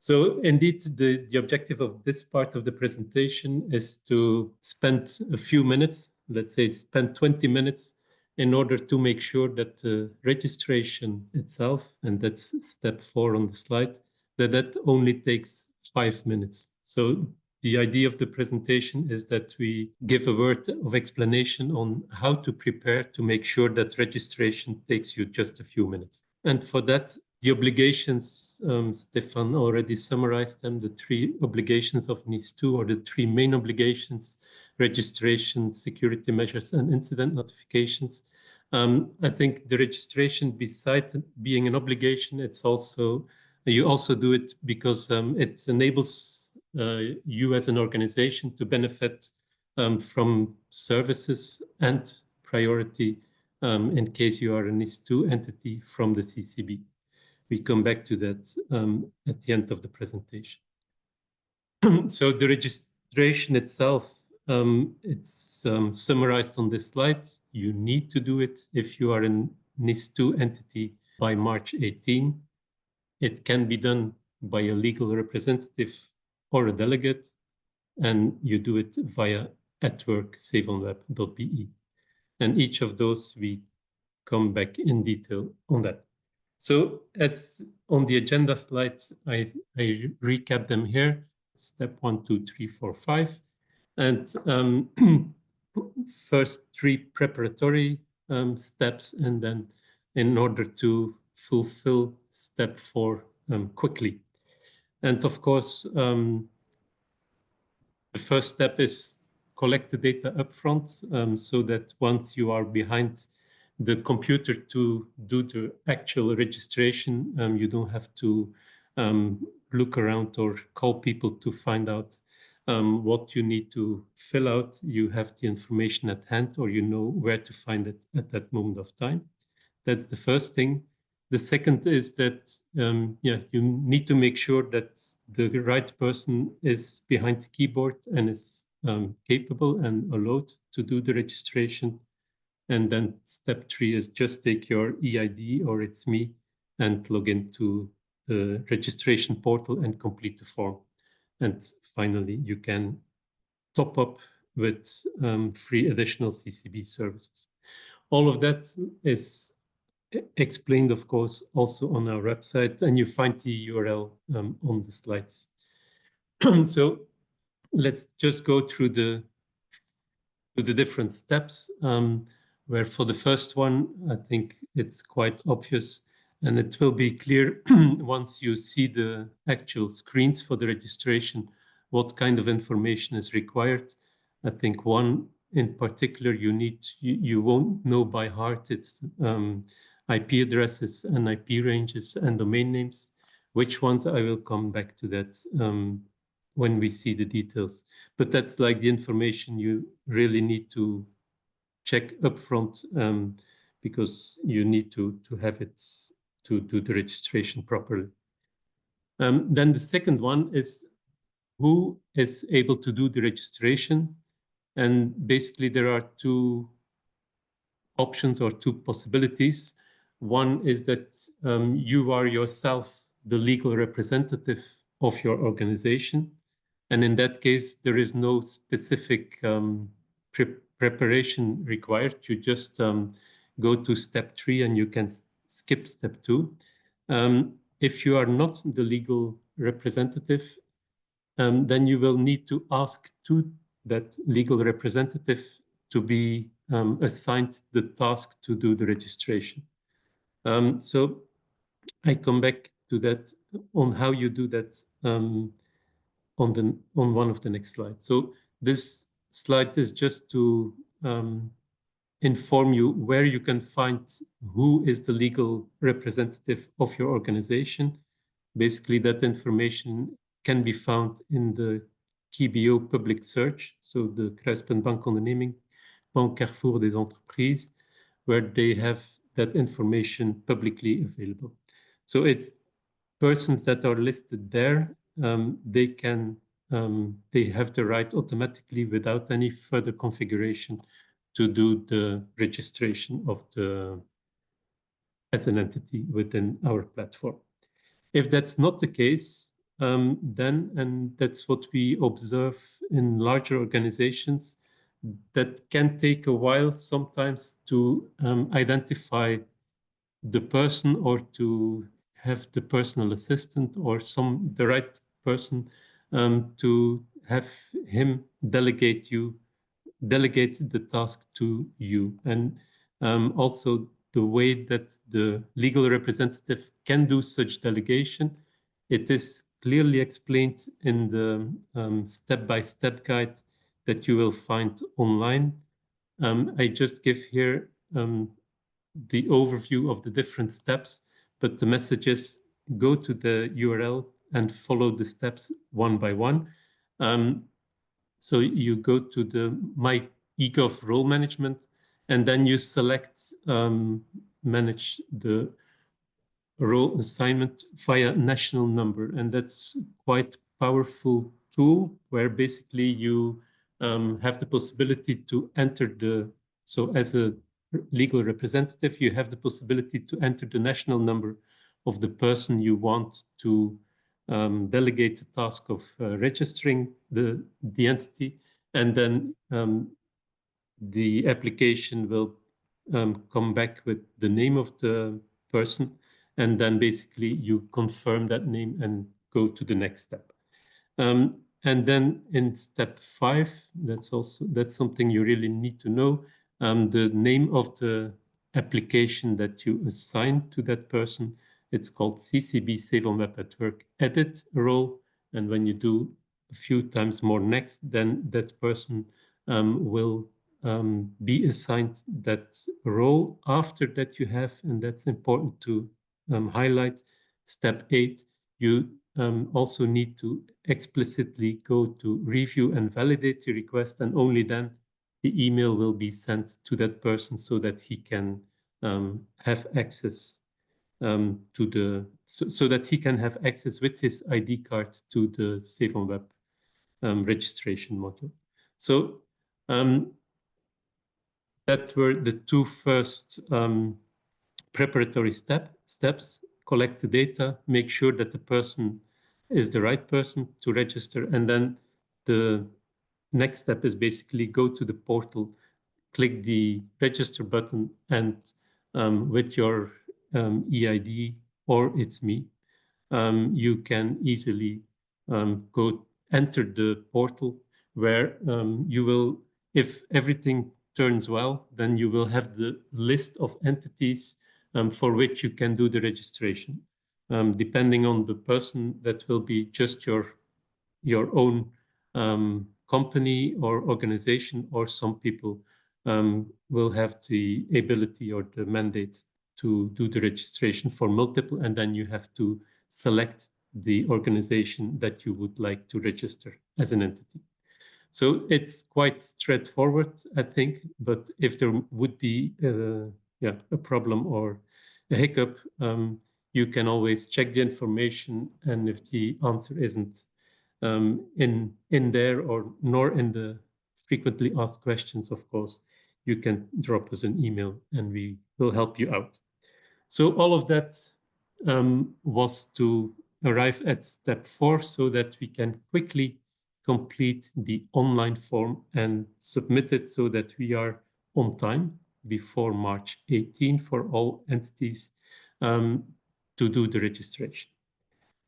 So indeed, the objective of this part of the presentation is to spend a few minutes, let's say spend 20 minutes, in order to make sure that the registration itself, and that's step 4 on the slide, that only takes 5 minutes. So the idea of the presentation is that we give a word of explanation on how to prepare to make sure that registration takes you just a few minutes. And for that, the obligations, Stefan already summarized them, the 3 obligations of NIS2, or the 3 main obligations: registration, security measures, and incident notifications. I think the registration, besides being an obligation, it's also, you also do it because it enables you as an organization to benefit from services and priority in case you are a NIS2 entity from the CCB. We come back to that at the end of the presentation. So the registration itself, it's summarized on this slide. You need to do it if you are a NIS2 entity by March 18. It can be done by a legal representative or a delegate, and you do it via @work.safeonweb.be. And each of those, we come back in detail on that. So as on the agenda slides, I recap them here. Step 1, 2, 3, 4, 5. And first 3 preparatory steps, and then in order to fulfill step 4 quickly. And of course, the first step is collect the data upfront, so that once you are behind the computer to do the actual registration, you don't have to look around or call people to find out what you need to fill out. You have the information at hand, or you know where to find it at that moment of time. That's the first thing. The second is that you need to make sure that the right person is behind the keyboard and is capable and allowed to do the registration. And then step 3 is just take your EID or It's Me and log into the registration portal and complete the form. And finally, you can top up with free additional CCB services. All of that is explained, of course, also on our website, and you find the URL on the slides. So let's just go through the different steps. Where for the first one, I think it's quite obvious, and it will be clear once you see the actual screens for the registration, what kind of information is required. I think one in particular you won't know by heart. It's IP addresses and IP ranges and domain names. Which ones, I will come back to that when we see the details. But that's like the information you really need to check upfront because you need to have it to do the registration properly. Then the second one is who is able to do the registration. And basically there are 2 options or 2 possibilities. One is that you are yourself the legal representative of your organization. And in that case, there is no specific preparation required. You just go to step 3 and you can skip step 2. If you are not the legal representative, then you will need to ask to that legal representative to be assigned the task to do the registration. So I come back to that on how you do that on one of the next slides. So this slide is just to inform you where you can find who is the legal representative of your organization. Basically, that information can be found in the KBO public search, so the Kruispunt Bankonderneming, Banque Carrefour des Entreprises, where they have that information publicly available. So it's persons that are listed there, they have the right automatically without any further configuration to do the registration of as an entity within our platform. If that's not the case, then, and that's what we observe in larger organizations, that can take a while sometimes to identify the person, or to have the personal assistant or the right person to have him delegate the task to you. And also the way that the legal representative can do such delegation, it is clearly explained in the step-by-step guide that you will find online. I just give here the overview of the different steps, but the message is go to the URL and follow the steps one by one. So you go to the My eGov role management, and then you select manage the role assignment via national number. And that's quite powerful tool where basically you have the possibility to enter so as a legal representative, you have the possibility to enter the national number of the person you want to delegate the task of registering the entity. And then the application will come back with the name of the person, and then basically you confirm that name and go to the next step. And then in step 5, that's something you really need to know. The name of the application that you assign to that person, it's called CCB Safeonweb at Work Edit role. And when you do a few times more next, then that person will be assigned that role. After that you have, and that's important to highlight, step 8, you also need to explicitly go to review and validate the request, and only then the email will be sent to that person so that he can have access so that he can have access with his ID card to the Safeonweb registration module. So that were the 2 first preparatory steps. Collect the data, make sure that the person is the right person to register, and then the next step is basically go to the portal, click the register button, and with your EID or It's Me, you can easily go enter the portal, where you will, if everything turns well, then you will have the list of entities for which you can do the registration. Depending on the person, that will be just your own company or organization, or some people will have the ability or the mandate to do the registration for multiple, and then you have to select the organization that you would like to register as an entity. So it's quite straightforward, I think, but if there would be a problem or a hiccup, you can always check the information, and if the answer isn't in there, or nor in the frequently asked questions, of course, you can drop us an email and we will help you out. So all of that was to arrive at step 4, so that we can quickly complete the online form and submit it, so that we are on time before March 18 for all entities to do the registration.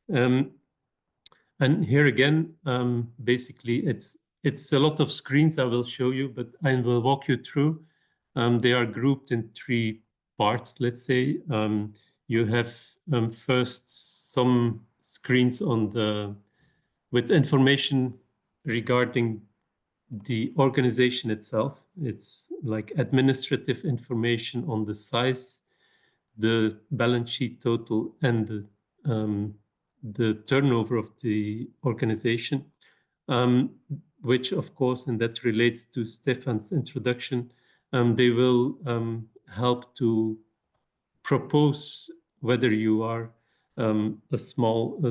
And here again, basically, it's a lot of screens I will show you, but I will walk you through. They are grouped in 3 parts, let's say. You have first some screens with information regarding the organization itself. It's like administrative information on the size, the balance sheet total, and the turnover of the organization, which of course, and that relates to Stefan's introduction, they will help to propose whether you are a small,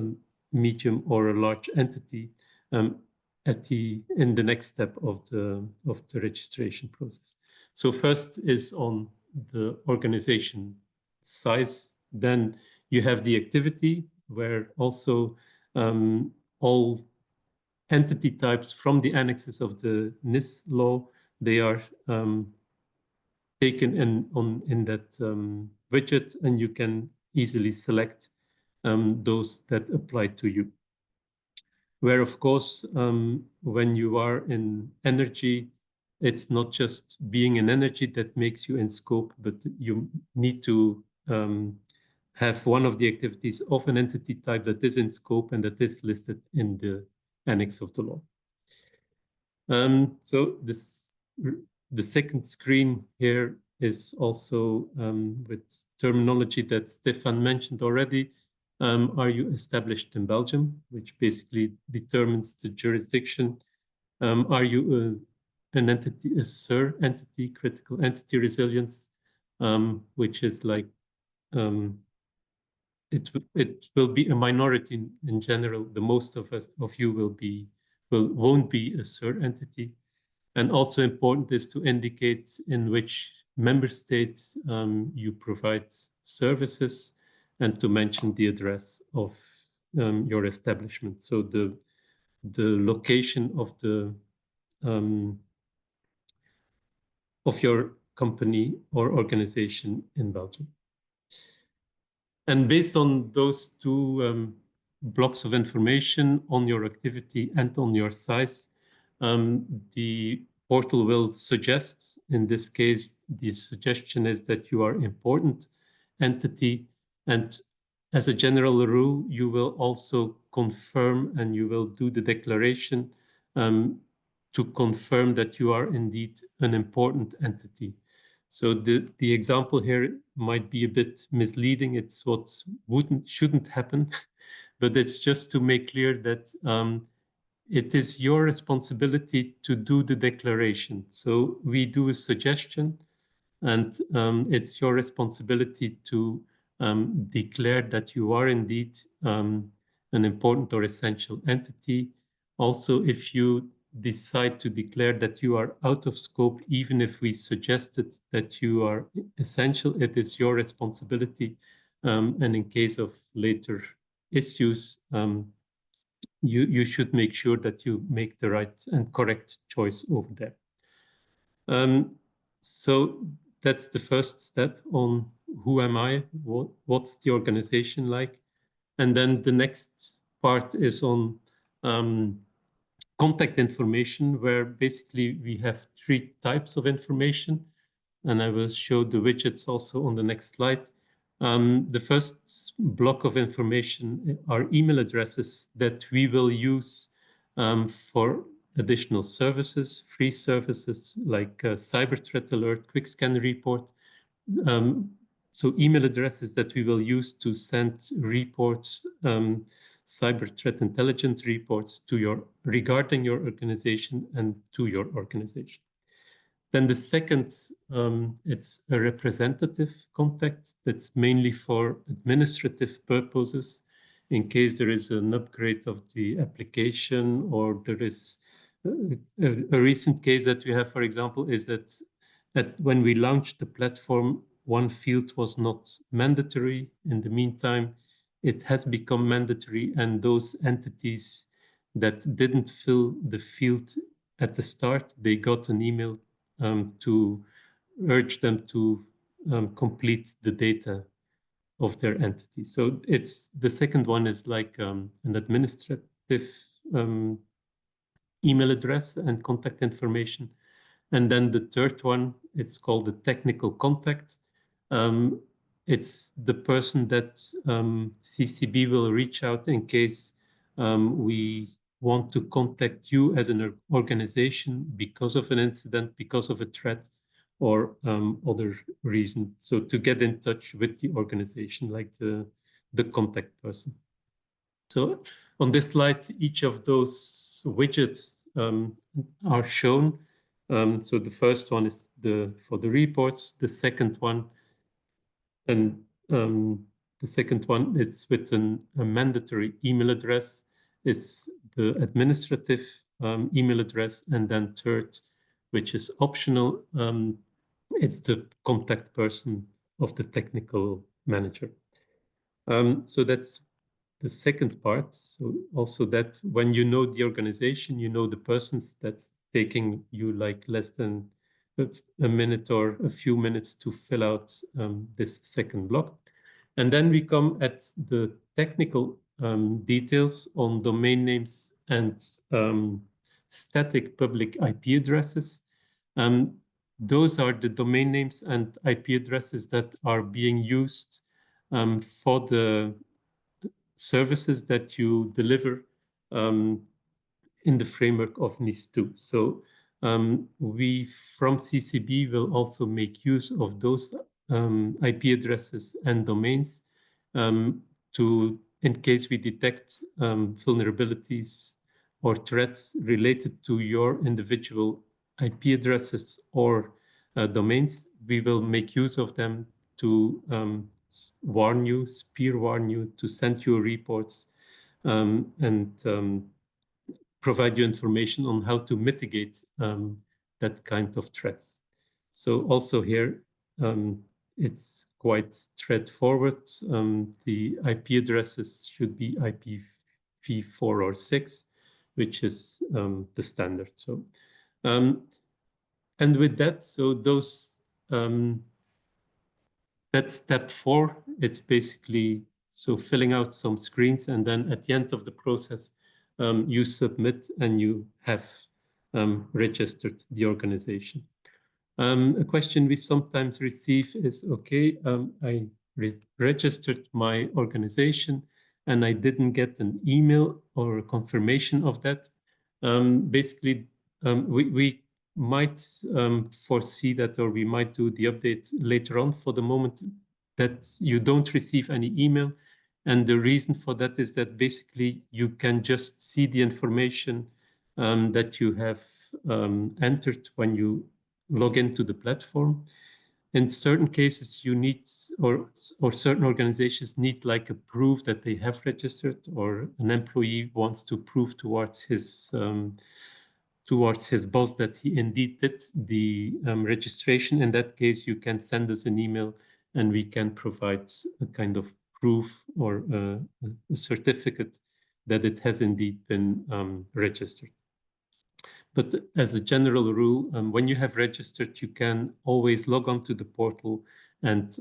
medium, or a large entity in the next step of the registration process. So first is on the organization size. Then you have the activity, where also all entity types from the annexes of the NIS law, they are taken in that widget, and you can easily select those that apply to you. Where, of course, when you are in energy, it's not just being in energy that makes you in scope, but you need to have one of the activities of an entity type that is in scope and that is listed in the annex of the law. So the second screen here is also with terminology that Stefan mentioned already. Are you established in Belgium, which basically determines the jurisdiction? Are you an entity, a SIR entity, critical entity resilience, which is like it will be a minority in general. The most of you won't be a SIR entity. And also important is to indicate in which member state you provide services, and to mention the address of your establishment. So the location of your company or organization in Belgium. And based on those two blocks of information on your activity and on your size, the portal will suggest, in this case, the suggestion is that you are important entity. And as a general rule, you will also confirm and you will do the declaration to confirm that you are indeed an important entity. So the example here might be a bit misleading. It's what shouldn't happen, but it's just to make clear that it is your responsibility to do the declaration. So we do a suggestion, and it's your responsibility to declare that you are indeed an important or essential entity. Also, if you decide to declare that you are out of scope, even if we suggested that you are essential, it is your responsibility. And in case of later issues, you should make sure that you make the right and correct choice over there. So that's the first step on who am I, what's the organization like. And then the next part is on contact information, where basically we have three types of information. And I will show the widgets also on the next slide. The first block of information are email addresses that we will use for additional services, free services like cyber threat alert, quick scan report. So email addresses that we will use to send reports, cyber threat intelligence reports regarding your organization and to your organization. Then the second, it's a representative contact that's mainly for administrative purposes. In case there is an upgrade of the application, or there is a recent case that we have, for example, is that when we launched the platform, one field was not mandatory. In the meantime, it has become mandatory, and those entities that didn't fill the field at the start, they got an email to urge them to complete the data of their entity. So it's the second one is like an administrative email address and contact information. And then the third one, it's called the technical contact. It's the person that CCB will reach out in case we want to contact you as an organization because of an incident, because of a threat, or other reason. So to get in touch with the organization, like the contact person. So on this slide, each of those widgets are shown. So the first one is for the reports. The second one, and the second one, it's with a mandatory email address, is the administrative email address. And then third, which is optional, it's the contact person of the technical manager. So that's the second part. So also that when you know the organization, you know the persons, that's taking you like less than a minute or a few minutes to fill out this second block. And then we come at the technical details on domain names and static public IP addresses. Those are the domain names and IP addresses that are being used for the services that you deliver in the framework of NIS2. So we from CCB will also make use of those IP addresses and domains in case we detect vulnerabilities or threats related to your individual IP addresses or domains, we will make use of them to warn you, spear warn you, to send you reports and provide you information on how to mitigate that kind of threats. So also here, it's quite straightforward. The IP addresses should be IPv4 or 6, which is the standard. So, and with that, so those, that's step 4. It's basically so filling out some screens, and then at the end of the process, you submit and you have registered the organization. A question we sometimes receive is, okay, I registered my organization and I didn't get an email or a confirmation of that. Basically, we might foresee that, or we might do the update later on. For the moment that you don't receive any email. And the reason for that is that basically you can just see the information that you have entered when you log into the platform. In certain cases, you need, or certain organizations need like a proof that they have registered, or an employee wants to prove towards his boss that he indeed did the registration. In that case, you can send us an email and we can provide a kind of proof or a certificate that it has indeed been registered. But as a general rule, when you have registered, you can always log on to the portal and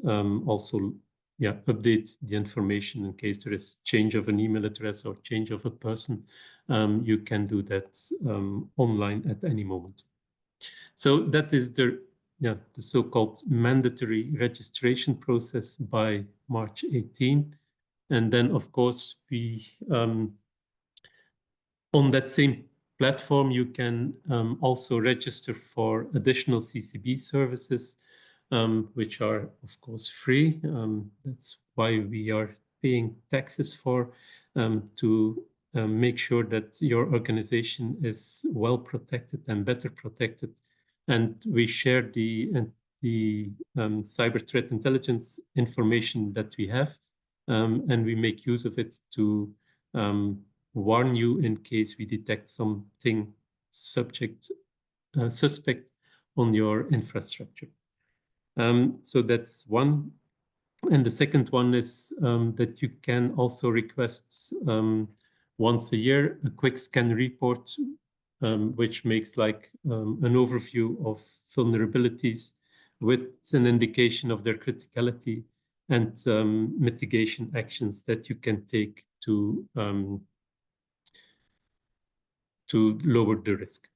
also update the information in case there is change of an email address or change of a person. You can do that online at any moment. So that is the so-called mandatory registration process by March 18. And then, of course, we on that same platform, you can also register for additional CCB services, which are, of course, free. That's why we are paying taxes for, to make sure that your organization is well protected and better protected. And we share the cyber threat intelligence information that we have, and we make use of it to warn you in case we detect something suspect on your infrastructure. So that's one. And the second one is that you can also request once a year a quick scan report, which makes like an overview of vulnerabilities with an indication of their criticality and mitigation actions that you can take to lower the risk.